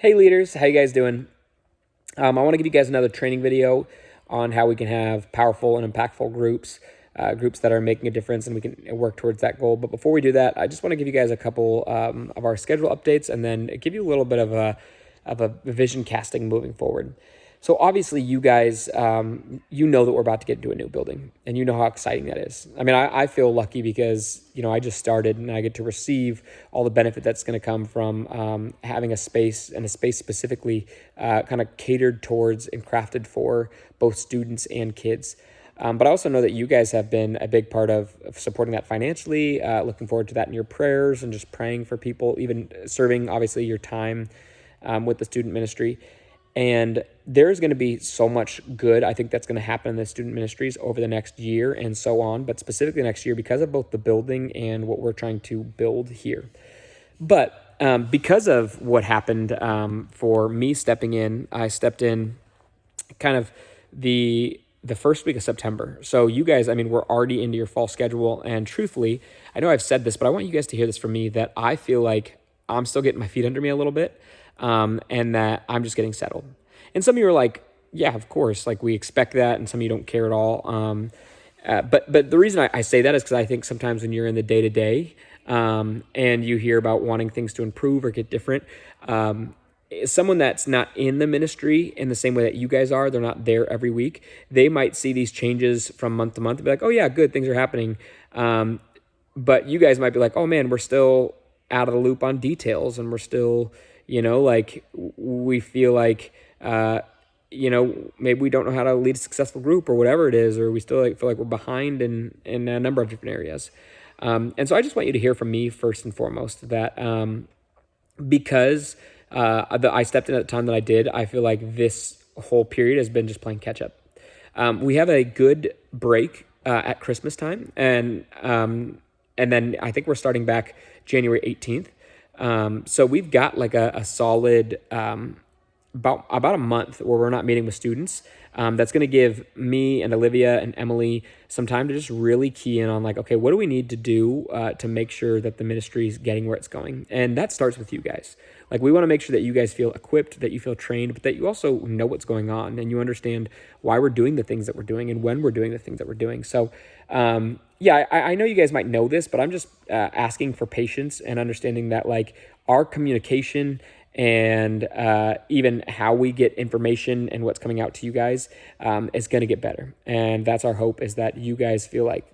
Hey leaders, how you guys doing? I want to give you guys another training video on how we can have powerful and impactful groups, groups that are making a difference, and we can work towards that goal. But before we do that, I just want to give you guys a couple of our schedule updates, and then give you a little bit of a vision casting moving forward. So obviously, you guys, you know that we're about to get into a new building, and you know how exciting that is. I mean, I feel lucky because I just started, and I get to receive all the benefit that's going to come from having a space, and a space specifically kind of catered towards and crafted for both students and kids. But I also know that you guys have been a big part of supporting that financially. Looking forward to that in your prayers and just praying for people, even serving obviously your time with the student ministry. And there's going to be so much good, I think, that's going to happen in the student ministries over the next year and so on, but specifically next year because of both the building and what we're trying to build here. But because of what happened for me stepping in, I stepped in kind of the first week of September. So you guys, I mean, we're already into your fall schedule. And truthfully, I know I've said this, but I want you guys to hear this from me, that I feel like I'm still getting my feet under me a little bit. And that I'm just getting settled. And some of you are like, yeah, of course, like we expect that, and some of you don't care at all. But the reason I say that is because I think sometimes when you're in the day-to-day and you hear about wanting things to improve or get different, someone that's not in the ministry in the same way that you guys are, they're not there every week, they might see these changes from month to month and be like, oh yeah, good, things are happening. But you guys might be like, oh man, we're still out of the loop on details, and we're still... like we feel like, maybe we don't know how to lead a successful group or whatever it is, or we still feel like we're behind in a number of different areas. And so I just want you to hear from me first and foremost that because I stepped in at the time that I did, I feel like this whole period has been just playing catch up. We have a good break at Christmas time, and then I think we're starting back January 18th. So we've got like a solid about a month where we're not meeting with students. That's going to give me and Olivia and Emily some time to just really key in on like, okay, what do we need to do to make sure that the ministry is getting where it's going? And that starts with you guys. Like, we want to make sure that you guys feel equipped, that you feel trained, but that you also know what's going on and you understand why we're doing the things that we're doing and when we're doing the things that we're doing. So, yeah, I know you guys might know this, but I'm just asking for patience and understanding that like our communication and even how we get information and what's coming out to you guys is going to get better. And that's our hope, is that you guys feel like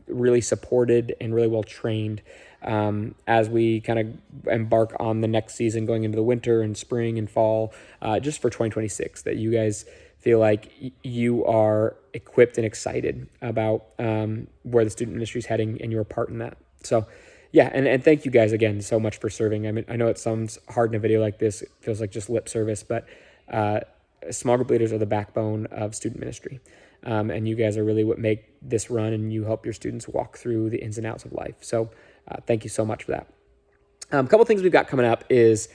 really supported and really well trained as we kind of embark on the next season, going into the winter and spring and fall, just for 2026, that you guys feel like you are equipped and excited about where the student ministry is heading, and you're a part in that. So yeah, and thank you guys again so much for serving. I mean, I know it sounds hard in a video like this. It feels like just lip service, but small group leaders are the backbone of student ministry. And you guys are really what make this run, and you help your students walk through the ins and outs of life. So thank you so much for that. A couple things we've got coming up is,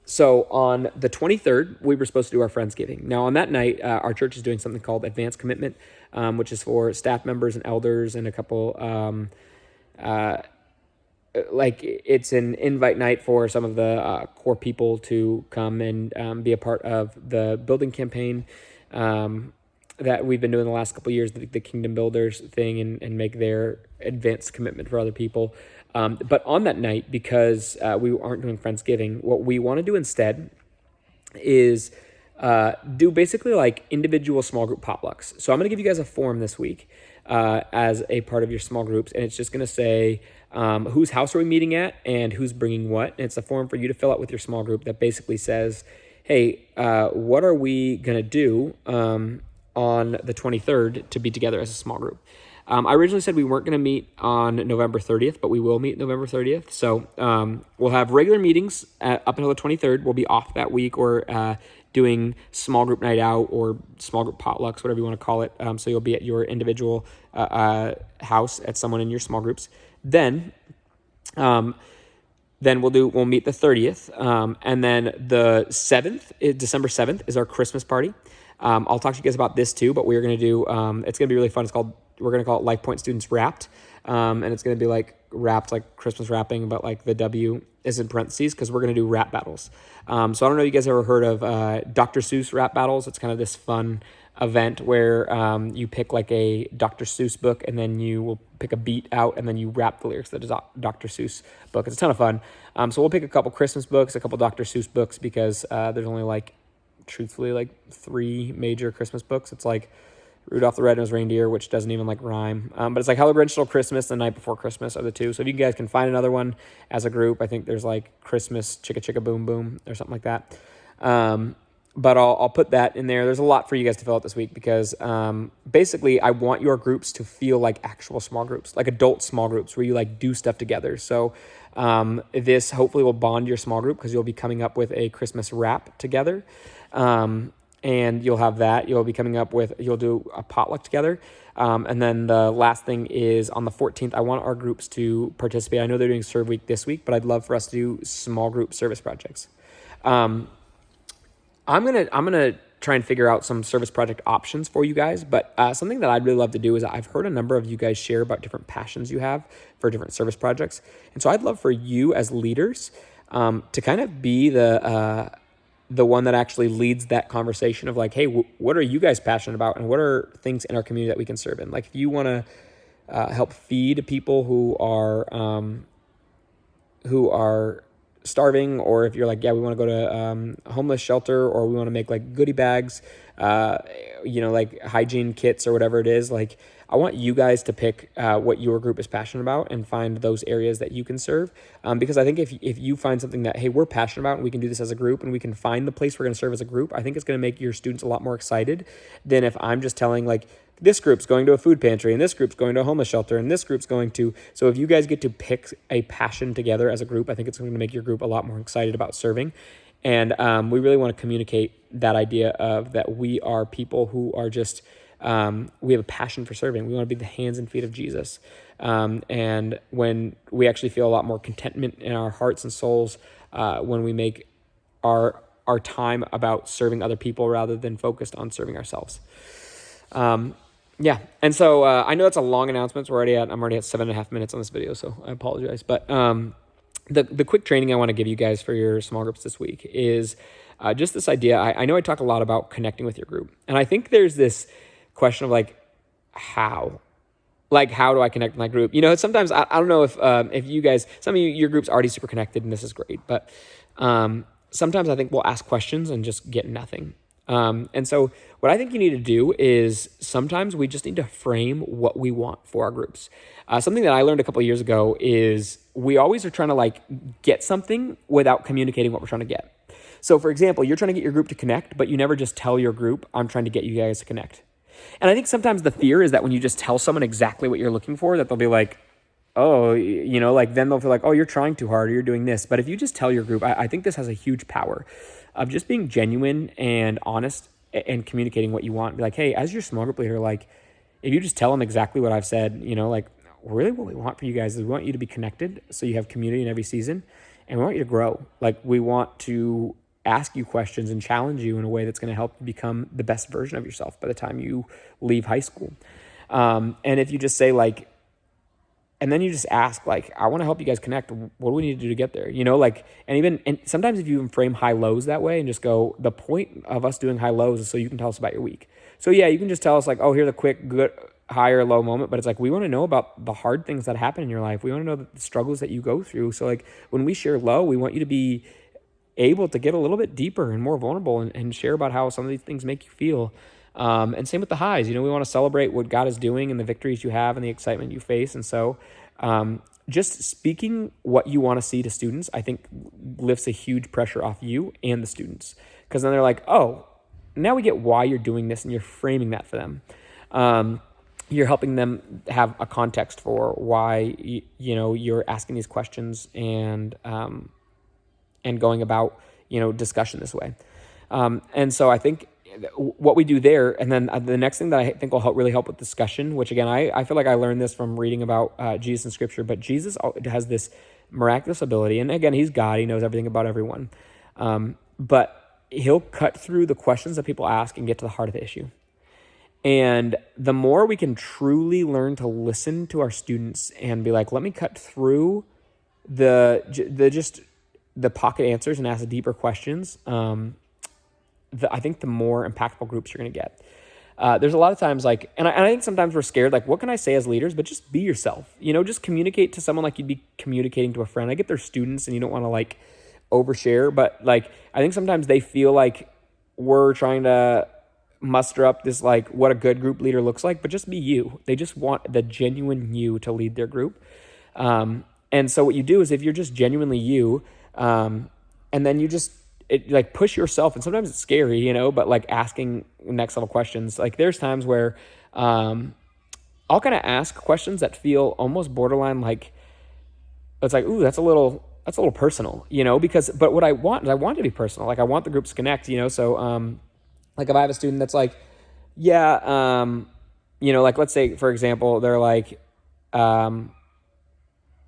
so on the 23rd, we were supposed to do our Friendsgiving. Now on that night, our church is doing something called Advanced Commitment, which is for staff members and elders and a couple, like it's an invite night for some of the core people to come and be a part of the building campaign that we've been doing the last couple of years, the Kingdom Builders thing, and make their advanced commitment for other people. But on that night, because we aren't doing Friendsgiving, what we want to do instead is do basically like individual small group potlucks. So I'm going to give you guys a form this week as a part of your small groups, and it's just going to say whose house are we meeting at and who's bringing what. And it's a form for you to fill out with your small group that basically says, hey, what are we going to do on the 23rd to be together as a small group? I originally said we weren't going to meet on November 30th, but we will meet November 30th. So we'll have regular meetings up until the 23rd. We'll be off that week, or doing small group night out or small group potlucks, whatever you want to call it. So you'll be at your individual house at someone in your small groups. Then we'll meet the 30th. And then the 7th, December 7th, is our Christmas party. I'll talk to you guys about this too, but we're going to do, it's going to be really fun. We're going to call it Life Point Students Wrapped. And it's going to be like wrapped, like Christmas wrapping, but like the W is in parentheses because we're going to do rap battles. So I don't know if you guys ever heard of Dr. Seuss rap battles. It's kind of this fun event where you pick like a Dr. Seuss book and then you will pick a beat out and then you rap the lyrics that is Dr. Seuss book. It's a ton of fun. So we'll pick a couple Christmas books, a couple Dr. Seuss books because there's only like, truthfully, like 3 major Christmas books. It's like Rudolph the Red-Nosed Reindeer, which doesn't even like rhyme. But it's like How the Grinch Stole Christmas, The Night Before Christmas are the 2. So if you guys can find another one as a group, I think there's like Christmas Chicka Chicka Boom Boom or something like that. But I'll put that in there. There's a lot for you guys to fill out this week because basically I want your groups to feel like actual small groups, like adult small groups where you like do stuff together. So this hopefully will bond your small group because you'll be coming up with a Christmas rap together. And you'll have that. You'll do a potluck together. And then the last thing is on the 14th, I want our groups to participate. I know they're doing Serve Week this week, but I'd love for us to do small group service projects. I'm gonna try and figure out some service project options for you guys. But something that I'd really love to do is I've heard a number of you guys share about different passions you have for different service projects. And so I'd love for you as leaders to kind of be the one that actually leads that conversation of like, hey, what are you guys passionate about? And what are things in our community that we can serve in? Like if you want to help feed people who are starving, or if you're like, yeah, we want to go to a homeless shelter, or we want to make like goodie bags, like hygiene kits or whatever it is. Like I want you guys to pick what your group is passionate about and find those areas that you can serve. Because I think if you find something that, hey, we're passionate about and we can do this as a group and we can find the place we're going to serve as a group, I think it's going to make your students a lot more excited than if I'm just telling like, this group's going to a food pantry and this group's going to a homeless shelter and this group's going to. So if you guys get to pick a passion together as a group, I think it's going to make your group a lot more excited about serving. And we really want to communicate that idea of that we are people who are just, we have a passion for serving. We want to be the hands and feet of Jesus. And when we actually feel a lot more contentment in our hearts and souls when we make our time about serving other people rather than focused on serving ourselves. Yeah. And so, I know that's a long announcement. I'm already at 7.5 minutes on this video, so I apologize. But, the quick training I want to give you guys for your small groups this week is, just this idea. I know I talk a lot about connecting with your group, and I think there's this question of like, how do I connect with my group? Sometimes I don't know if you guys, some of your group's already super connected and this is great, but, sometimes I think we'll ask questions and just get nothing. And so what I think you need to do is sometimes we just need to frame what we want for our groups. Something that I learned a couple of years ago is we always are trying to like get something without communicating what we're trying to get. So for example, you're trying to get your group to connect, but you never just tell your group, I'm trying to get you guys to connect. And I think sometimes the fear is that when you just tell someone exactly what you're looking for, that they'll be like, oh, then they'll feel like, oh, you're trying too hard or you're doing this. But if you just tell your group, I think this has a huge power of just being genuine and honest and communicating what you want. Be like, hey, as your small group leader, like if you just tell them exactly what I've said, like really what we want for you guys is we want you to be connected so you have community in every season, and we want you to grow. Like we want to ask you questions and challenge you in a way that's going to help you become the best version of yourself by the time you leave high school. And if you just say like, and then you just ask, like, I want to help you guys connect. What do we need to do to get there? And sometimes if you even frame high lows that way and just go, the point of us doing high lows is so you can tell us about your week. So yeah, you can just tell us like, oh, here's a quick, good, high or low moment. But it's like, we want to know about the hard things that happen in your life. We want to know the struggles that you go through. So like when we share low, we want you to be able to get a little bit deeper and more vulnerable and share about how some of these things make you feel. And same with the highs. We want to celebrate what God is doing and the victories you have and the excitement you face. And so just speaking what you want to see to students, I think lifts a huge pressure off you and the students. Because then they're like, oh, now we get why you're doing this, and you're framing that for them. You're helping them have a context for why you're asking these questions and going about discussion this way. And so I think what we do there, and then the next thing that I think will really help with discussion, which again, I feel like I learned this from reading about Jesus in Scripture, but Jesus has this miraculous ability, and again, he's God, he knows everything about everyone. But he'll cut through the questions that people ask and get to the heart of the issue. And the more we can truly learn to listen to our students and be like, let me cut through the pocket answers and ask the deeper questions, I think the more impactful groups you're going to get. There's a lot of times like, and I think sometimes we're scared, like, what can I say as leaders? But just be yourself, just communicate to someone like you'd be communicating to a friend. I get their students and you don't want to like overshare, but like, I think sometimes they feel like we're trying to muster up this, like, what a good group leader looks like, but just be you. They just want the genuine you to lead their group. And so what you do is if you're just genuinely you, and then you just, like push yourself, and sometimes it's scary, but like asking next level questions. Like there's times where I'll kind of ask questions that feel almost borderline like, it's like, ooh, that's a little personal, but what I want is I want it to be personal. Like I want the groups to connect, so like if I have a student that's like, yeah, like let's say, for example, they're like,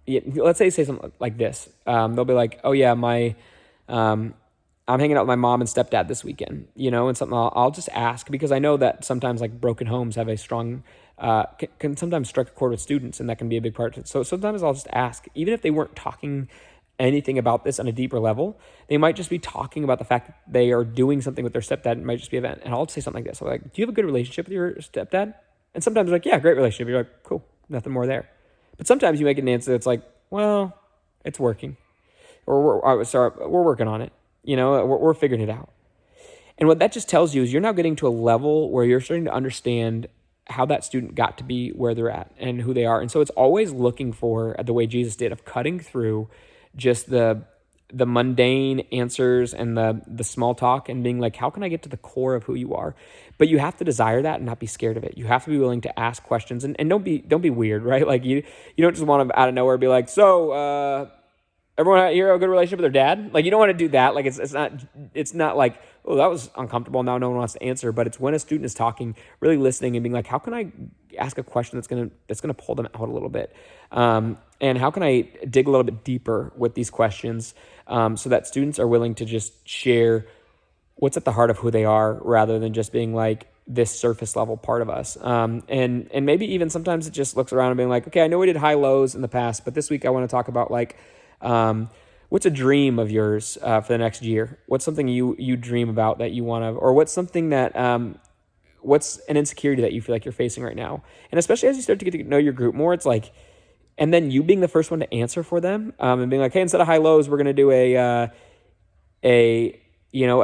let's say something like this. They'll be like, oh yeah, I'm hanging out with my mom and stepdad this weekend, and something I'll just ask, because I know that sometimes like broken homes have a strong, can sometimes strike a chord with students, and that can be a big part of it. So sometimes I'll just ask, even if they weren't talking anything about this on a deeper level, they might just be talking about the fact that they are doing something with their stepdad. It might just be an event. And I'll say something like this. I'm like, do you have a good relationship with your stepdad? And sometimes they're like, yeah, great relationship. You're like, cool, nothing more there. But sometimes you make an answer that's like, well, it's working. Or we're working on it. We're figuring it out. And what that just tells you is you're now getting to a level where you're starting to understand how that student got to be where they're at and who they are. And so it's always looking for, the way Jesus did, of cutting through just the mundane answers and the small talk, and being like, how can I get to the core of who you are? But you have to desire that and not be scared of it. You have to be willing to ask questions, and don't be weird, right? Like you don't just want to out of nowhere be like, so everyone here have a good relationship with their dad? Like you don't want to do that. Like it's not like, oh, that was uncomfortable, now no one wants to answer. But it's when a student is talking, really listening and being like, how can I ask a question that's gonna pull them out a little bit? And how can I dig a little bit deeper with these questions, so that students are willing to just share what's at the heart of who they are, rather than just being like this surface level part of us. And maybe even sometimes it just looks around and being like, okay, I know we did high lows in the past, but this week I want to talk about like, what's a dream of yours for the next year? What's something you dream about that you want to, or what's something that, what's an insecurity that you feel like you're facing right now? And especially as you start to get to know your group more, it's like, and then you being the first one to answer for them, and being like, hey, instead of high lows, we're going to do a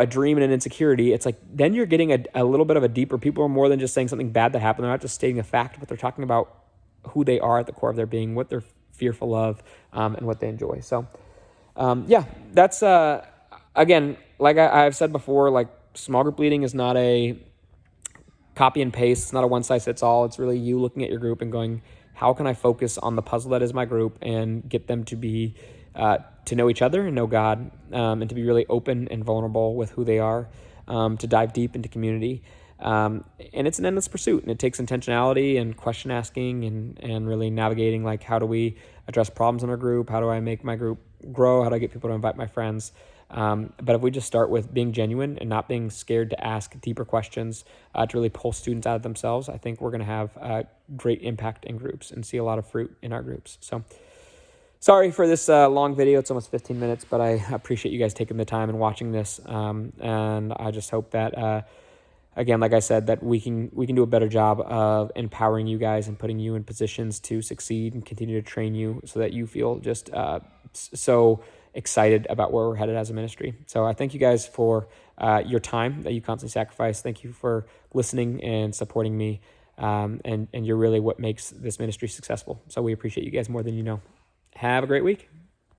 dream and an insecurity. It's like, then you're getting a little bit of a deeper, people are more than just saying something bad that happened. They're not just stating a fact, but they're talking about who they are at the core of their being, what they're fearful of, and what they enjoy. So, that's, again, like I've said before, like small group leading is not a copy and paste. It's not a one size fits all. It's really you looking at your group and going, how can I focus on the puzzle that is my group and get them to be, to know each other and know God, and to be really open and vulnerable with who they are, to dive deep into community. And it's an endless pursuit, and it takes intentionality and question asking and really navigating, like, how do we address problems in our group? How do I make my group grow? How do I get people to invite my friends? But if we just start with being genuine and not being scared to ask deeper questions, to really pull students out of themselves, I think we're going to have great impact in groups and see a lot of fruit in our groups. So sorry for this long video. It's almost 15 minutes, but I appreciate you guys taking the time and watching this. And I just hope that, again, like I said, that we can do a better job of empowering you guys and putting you in positions to succeed and continue to train you so that you feel just so excited about where we're headed as a ministry. So I thank you guys for your time that you constantly sacrifice. Thank you for listening and supporting me. And you're really what makes this ministry successful. So we appreciate you guys more than you know. Have a great week.